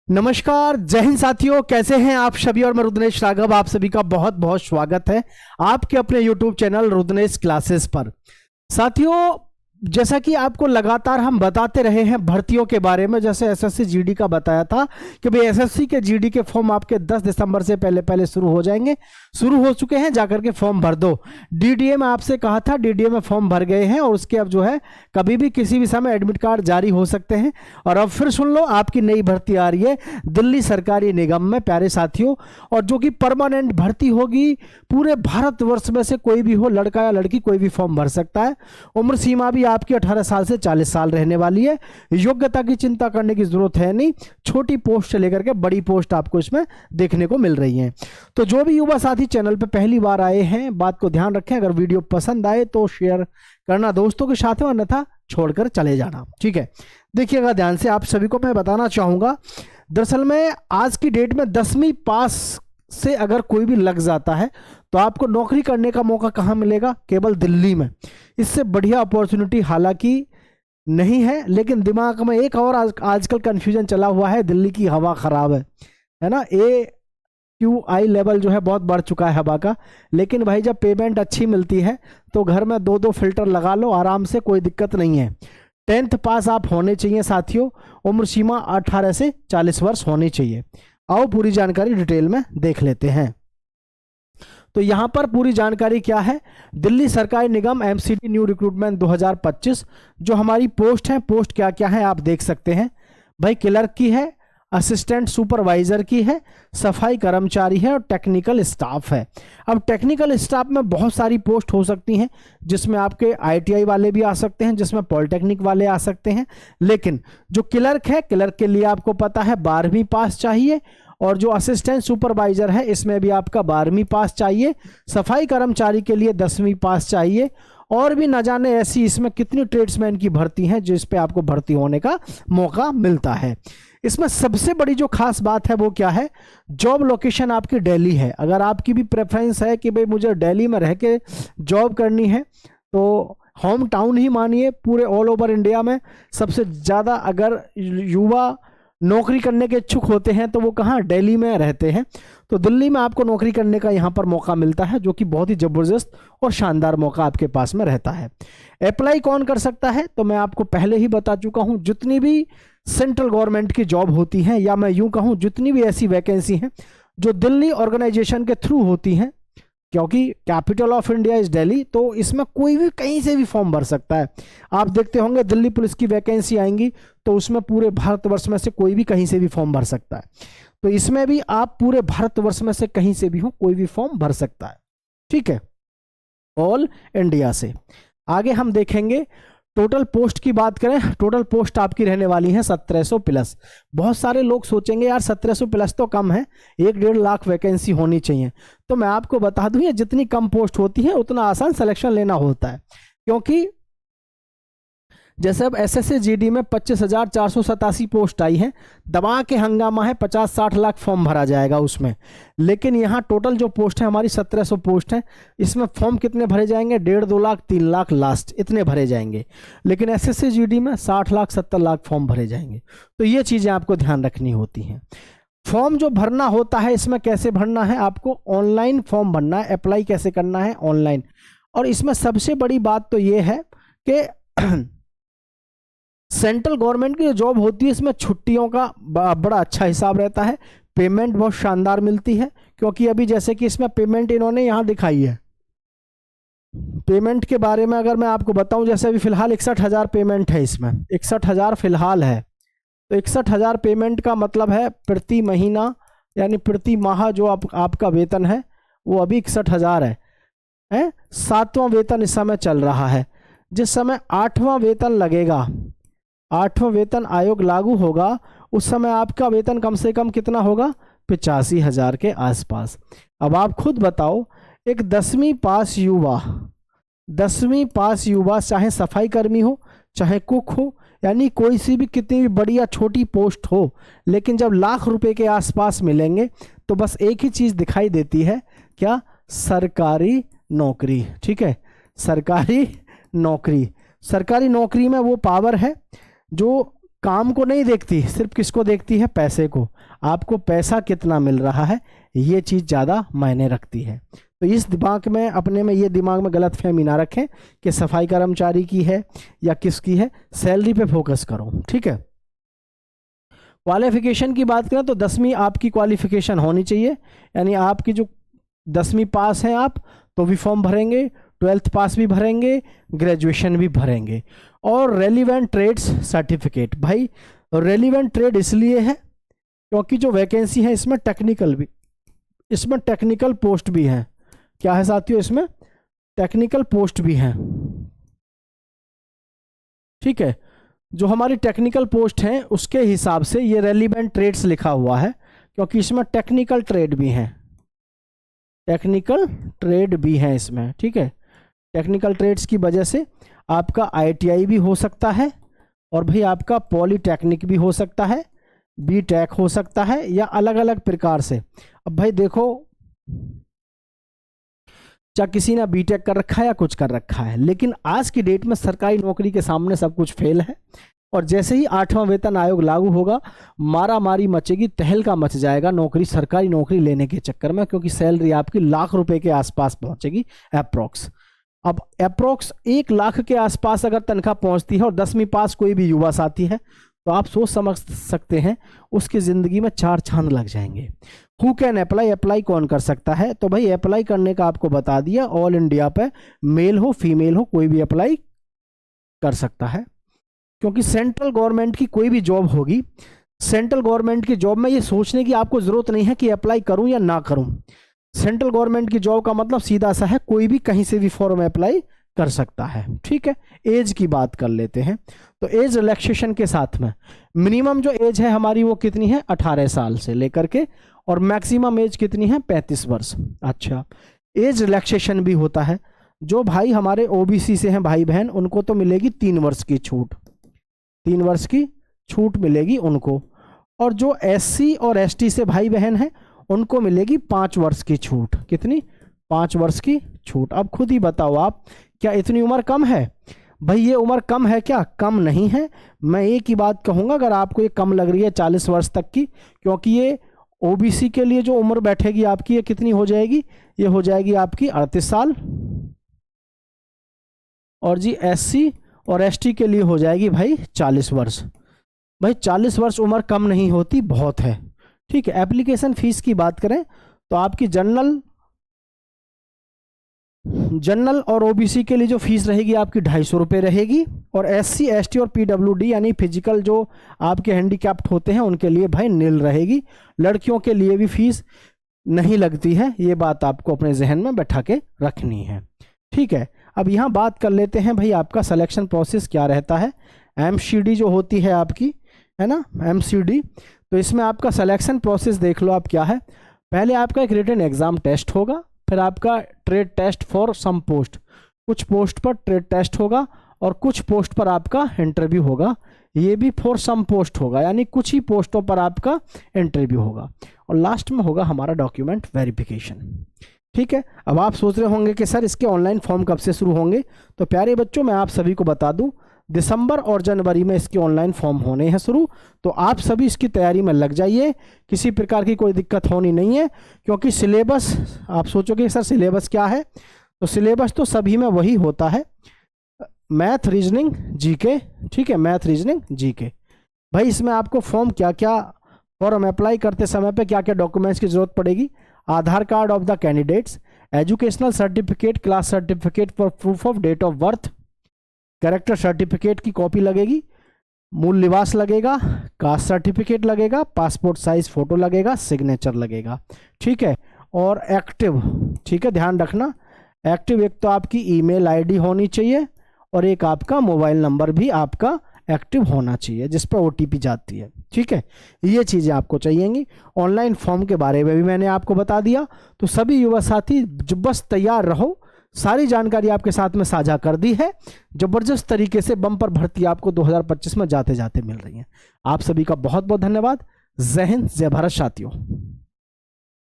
नमस्कार, जय हिंद साथियों। कैसे हैं आप सभी। और मैं रुद्रनेश राघव, आप सभी का बहुत बहुत स्वागत है आपके अपने YouTube चैनल रुद्रनेश क्लासेस पर। साथियों, जैसा कि आपको लगातार हम बताते रहे हैं भर्तियों के बारे में, जैसे एसएससी जीडी का बताया था कि भाई एसएससी के जीडी के फॉर्म आपके 10 दिसंबर से पहले पहले शुरू हो जाएंगे। शुरू हो चुके हैं, जाकर के फॉर्म भर दो। डीडीए में आपसे कहा था, डीडीए में फॉर्म भर गए हैं और उसके अब जो है कभी भी किसी भी समय एडमिट कार्ड जारी हो सकते हैं। और अब फिर सुन लो, आपकी नई भर्ती आ रही है दिल्ली सरकारी निगम में प्यारे साथियों, और जो कि परमानेंट भर्ती होगी। पूरे भारतवर्ष में से कोई भी हो, लड़का या लड़की, कोई भी फॉर्म भर सकता है। उम्र सीमा भी आपकी 18 साल से 40 साल रहने वाली है। योग्यता की चिंता करने की जरूरत है नहीं। छोटी पोस्ट से लेकर के बड़ी पोस्ट आपको इसमें देखने को मिल रही है। तो जो भी युवा साथी चैनल पे पहली बार आए हैं, बात को ध्यान रखें। अगर वीडियो पसंद आए तो शेयर करना दोस्तों के साथ में, अन्यथा छोड़कर चले जाना। ठीक है, देखिएगा ध्यान से। आप सभी को मैं बताना चाहूंगा, दरअसल में आज की डेट में 10वीं पास से अगर कोई भी लग जाता है तो आपको नौकरी करने का मौका कहाँ मिलेगा? केवल दिल्ली में। इससे बढ़िया अपॉर्चुनिटी हालांकि नहीं है, लेकिन दिमाग में एक और आजकल कंफ्यूजन चला हुआ है, दिल्ली की हवा खराब है ना। AQI लेवल जो है बहुत बढ़ चुका है हवा का। लेकिन भाई जब पेमेंट अच्छी मिलती है तो घर में 2-2 फिल्टर लगा लो आराम से, कोई दिक्कत नहीं है। 10th पास आप होने चाहिए साथियों। उम्र सीमा 18 से 40 वर्ष होनी चाहिए। आओ पूरी जानकारी डिटेल में देख लेते हैं। तो यहां पर पूरी जानकारी क्या है, दिल्ली सरकारी निगम MCD न्यू रिक्रूटमेंट 2025, जो हमारी पोस्ट है, पोस्ट क्या क्या है आप देख सकते हैं भाई। क्लर्क की है, असिस्टेंट सुपरवाइजर की है, सफाई कर्मचारी है और टेक्निकल स्टाफ है। अब टेक्निकल स्टाफ में बहुत सारी पोस्ट हो सकती हैं, जिसमें आपके ITI वाले भी आ सकते हैं, जिसमें पॉलिटेक्निक वाले आ सकते हैं। लेकिन जो क्लर्क है, क्लर्क के लिए आपको पता है 12वीं पास चाहिए। और जो असिस्टेंट सुपरवाइजर है, इसमें भी आपका 12वीं पास चाहिए। सफाई कर्मचारी के लिए 10वीं पास चाहिए। और भी न जाने ऐसी इसमें कितनी ट्रेड्समैन की भर्ती है जिस पे आपको भर्ती होने का मौका मिलता है। इसमें सबसे बड़ी जो खास बात है वो क्या है, जॉब लोकेशन आपकी दिल्ली है। अगर आपकी भी प्रेफरेंस है कि भाई मुझे दिल्ली में रह के जॉब करनी है, तो होम टाउन ही मानिए। पूरे ऑल ओवर इंडिया में सबसे ज़्यादा अगर युवा नौकरी करने के इच्छुक होते हैं तो वो कहाँ, दिल्ली में रहते हैं। तो दिल्ली में आपको नौकरी करने का यहाँ पर मौका मिलता है, जो कि बहुत ही ज़बरदस्त और शानदार मौका आपके पास में रहता है। अप्लाई कौन कर सकता है? तो मैं आपको पहले ही बता चुका हूँ, जितनी भी सेंट्रल गवर्नमेंट की जॉब होती हैं, या मैं यूँ कहूँ जितनी भी ऐसी वैकेंसी हैं जो दिल्ली ऑर्गेनाइजेशन के थ्रू होती हैं, क्योंकि capital of India is Delhi, तो इसमें कोई भी कहीं से भी फॉर्म भर सकता है। आप देखते होंगे दिल्ली पुलिस की वैकेंसी आएंगी तो उसमें पूरे भारतवर्ष में से कोई भी कहीं से भी फॉर्म भर सकता है। तो इसमें भी आप पूरे भारतवर्ष में से कहीं से भी हो, कोई भी फॉर्म भर सकता है। ठीक है, ऑल इंडिया से। आगे हम देखेंगे टोटल पोस्ट की बात करें। टोटल पोस्ट आपकी रहने वाली है 1700 प्लस। बहुत सारे लोग सोचेंगे यार 1700 प्लस तो कम है, 1-1.5 लाख वैकेंसी होनी चाहिए। तो मैं आपको बता दूं, ये जितनी कम पोस्ट होती है उतना आसान सिलेक्शन लेना होता है। क्योंकि जैसे अब SSC GD में 25,487 पोस्ट आई है, दबा के हंगामा है, 50-60 लाख फॉर्म भरा जाएगा उसमें। लेकिन यहाँ टोटल जो पोस्ट है हमारी 1700 पोस्ट है, इसमें फॉर्म कितने भरे जाएंगे? 1.5-2 लाख, 3 लाख लास्ट, इतने भरे जाएंगे। लेकिन SSC GD में 60 लाख 70 लाख फॉर्म भरे जाएंगे। तो ये चीज़ें आपको ध्यान रखनी होती हैं। फॉर्म जो भरना होता है, इसमें कैसे भरना है? आपको ऑनलाइन फॉर्म भरना है। अप्लाई कैसे करना है? ऑनलाइन। और इसमें सबसे बड़ी बात तो ये है कि सेंट्रल गवर्नमेंट की जो जॉब होती है, इसमें छुट्टियों का बड़ा अच्छा हिसाब रहता है। पेमेंट बहुत शानदार मिलती है, क्योंकि अभी जैसे कि इसमें पेमेंट इन्होंने यहाँ दिखाई है। पेमेंट के बारे में अगर मैं आपको बताऊं, जैसे अभी फिलहाल 61,000 पेमेंट है, इसमें 61,000 फिलहाल है। तो 61,000 पेमेंट का मतलब है प्रति महीना, यानी प्रति माह जो आपका वेतन है वो अभी 61,000 है। 7वां वेतन इस समय चल रहा है। जिस समय 8वां वेतन लगेगा, 8वां वेतन आयोग लागू होगा, उस समय आपका वेतन कम से कम कितना होगा? 85,000 के आसपास। अब आप खुद बताओ, एक 10वीं पास युवा, 10वीं पास युवा, चाहे सफाई कर्मी हो, चाहे कुक हो, यानी कोई सी भी कितनी भी बड़ी या छोटी पोस्ट हो, लेकिन जब लाख रुपए के आसपास मिलेंगे तो बस एक ही चीज़ दिखाई देती है, क्या? सरकारी नौकरी। ठीक है, सरकारी नौकरी। सरकारी नौकरी में वो पावर है जो काम को नहीं देखती, सिर्फ किसको देखती है, पैसे को। आपको पैसा कितना मिल रहा है ये चीज़ ज़्यादा मायने रखती है। तो इस दिमाग में अपने में ये दिमाग में गलतफहमी ना रखें कि सफाई कर्मचारी की है या किसकी है, सैलरी पे फोकस करो, ठीक है। क्वालिफिकेशन की बात करें तो 10वीं आपकी क्वालिफिकेशन होनी चाहिए, यानी आपकी जो 10वीं पास हैं आप तो भी फॉर्म भरेंगे, 12th पास भी भरेंगे, ग्रेजुएशन भी भरेंगे। और रेलिवेंट ट्रेड्स सर्टिफिकेट, भाई रेलिवेंट ट्रेड इसलिए है क्योंकि जो वैकेंसी है इसमें टेक्निकल पोस्ट भी हैं। क्या है साथियों, इसमें टेक्निकल पोस्ट भी हैं, ठीक है। जो हमारी टेक्निकल पोस्ट हैं उसके हिसाब से ये रेलिवेंट ट्रेड्स लिखा हुआ है, क्योंकि इसमें टेक्निकल ट्रेड भी हैं, टेक्निकल ट्रेड भी हैं इसमें, ठीक है। टेक्निकल ट्रेड्स की वजह से आपका ITI भी हो सकता है, और भाई आपका पॉलीटेक्निक भी हो सकता है, BTech हो सकता है, या अलग अलग प्रकार से। अब भाई देखो, चाहे किसी ने BTech कर रखा है या कुछ कर रखा है, लेकिन आज की डेट में सरकारी नौकरी के सामने सब कुछ फेल है। और जैसे ही 8वां वेतन आयोग लागू होगा, मारा मारी मचेगी, तहलका मच जाएगा नौकरी, सरकारी नौकरी लेने के चक्कर में, क्योंकि सैलरी आपकी लाख रुपए के आसपास पहुंचेगी अप्रोक्स। अब अप्रोक्स 1 लाख के आसपास अगर तनख्वाह पहुंचती है और 10वीं पास कोई भी युवा साथी है, तो आप सोच समझ सकते हैं उसकी ज़िंदगी में 4 चांद लग जाएंगे। हु कैन अप्लाई, अप्लाई कौन कर सकता है, तो भाई अप्लाई करने का आपको बता दिया, ऑल इंडिया पे मेल हो फीमेल हो कोई भी अप्लाई कर सकता है। क्योंकि सेंट्रल गवर्नमेंट की कोई भी जॉब होगी, सेंट्रल गवर्नमेंट की जॉब में ये सोचने की आपको ज़रूरत नहीं है कि अप्लाई करूं या ना करूं। सेंट्रल गवर्नमेंट की जॉब का मतलब सीधा सा है, कोई भी कहीं से भी फॉर्म अप्लाई कर सकता है, ठीक है। एज की बात कर लेते हैं, तो एज रिलैक्सेशन के साथ में मिनिमम जो एज है हमारी वो कितनी है, 18 साल से लेकर के, और मैक्सिमम एज कितनी है, 35 वर्ष। अच्छा, एज रिलैक्सेशन भी होता है। जो भाई हमारे OBC से हैं भाई बहन, उनको तो मिलेगी 3 वर्ष की छूट, 3 वर्ष की छूट मिलेगी उनको। और जो SC और ST से भाई बहन हैं उनको मिलेगी 5 वर्ष की छूट। कितनी, 5 वर्ष की छूट। अब खुद ही बताओ आप, क्या इतनी उम्र कम है? भाई ये उम्र कम है क्या? कम नहीं है। मैं एक ही बात कहूँगा, अगर आपको ये कम लग रही है 40 वर्ष तक की, क्योंकि ये OBC के लिए जो उम्र बैठेगी आपकी, ये कितनी हो जाएगी, ये हो जाएगी आपकी 38 साल, और जी SC और ST के लिए हो जाएगी भाई 40 वर्ष। भाई 40 वर्ष उम्र कम नहीं होती, बहुत है, ठीक है। एप्लीकेशन फीस की बात करें तो आपकी जनरल और OBC के लिए जो फीस रहेगी आपकी 250 रुपये रहेगी, और SC ST और PWD यानी फिजिकल जो आपके हैंडीकैप्ड होते हैं उनके लिए भाई निल रहेगी। लड़कियों के लिए भी फीस नहीं लगती है, ये बात आपको अपने जहन में बैठा के रखनी है, ठीक है। अब यहाँ बात कर लेते हैं भाई आपका सिलेक्शन प्रोसेस क्या रहता है। MCD जो होती है आपकी, है ना, MCD, तो इसमें आपका सिलेक्शन प्रोसेस देख लो आप क्या है। पहले आपका एक रिटन एग्जाम टेस्ट होगा, फिर आपका trade test for some post, कुछ पोस्ट पर ट्रेड टेस्ट होगा और कुछ पोस्ट पर आपका इंटरव्यू होगा। ये भी फॉर सम पोस्ट होगा, यानी कुछ ही पोस्टों पर आपका इंटरव्यू होगा, और लास्ट में होगा हमारा डॉक्यूमेंट वेरिफिकेशन, ठीक है। अब आप सोच रहे होंगे कि सर इसके ऑनलाइन फॉर्म कब से शुरू होंगे, तो प्यारे बच्चों मैं आप सभी को बता दूं, दिसंबर और जनवरी में इसके ऑनलाइन फॉर्म होने हैं शुरू। तो आप सभी इसकी तैयारी में लग जाइए, किसी प्रकार की कोई दिक्कत होनी नहीं है, क्योंकि सिलेबस, आप सोचोगे सर सिलेबस क्या है, तो सिलेबस तो सभी में वही होता है, मैथ रीजनिंग GK, ठीक है, मैथ रीजनिंग GK। भाई इसमें आपको फॉर्म क्या क्या, फॉर्म अप्लाई करते समय पे क्या क्या डॉक्यूमेंट्स की जरूरत पड़ेगी, Aadhaar card of the candidates, educational certificate, class certificate for proof of date of birth, character certificate की कॉपी लगेगी, मूल निवास लगेगा, कास्ट सर्टिफिकेट लगेगा, पासपोर्ट साइज फोटो लगेगा, सिग्नेचर लगेगा, ठीक है। और एक्टिव, ठीक है, ध्यान रखना एक्टिव, एक तो आपकी ईमेल ID होनी चाहिए और एक आपका मोबाइल नंबर भी आपका एक्टिव होना चाहिए जिस पर OTP जाती है, ठीक है। ये चीज़ें आपको चाहिएंगी। ऑनलाइन फॉर्म के बारे में भी मैंने आपको बता दिया, तो सभी युवा साथी बस तैयार रहो, सारी जानकारी आपके साथ में साझा कर दी है। जबरदस्त तरीके से बम्पर भर्ती आपको 2025 में जाते जाते मिल रही है। आप सभी का बहुत बहुत धन्यवाद। जय हिंद, जय भारत साथियों।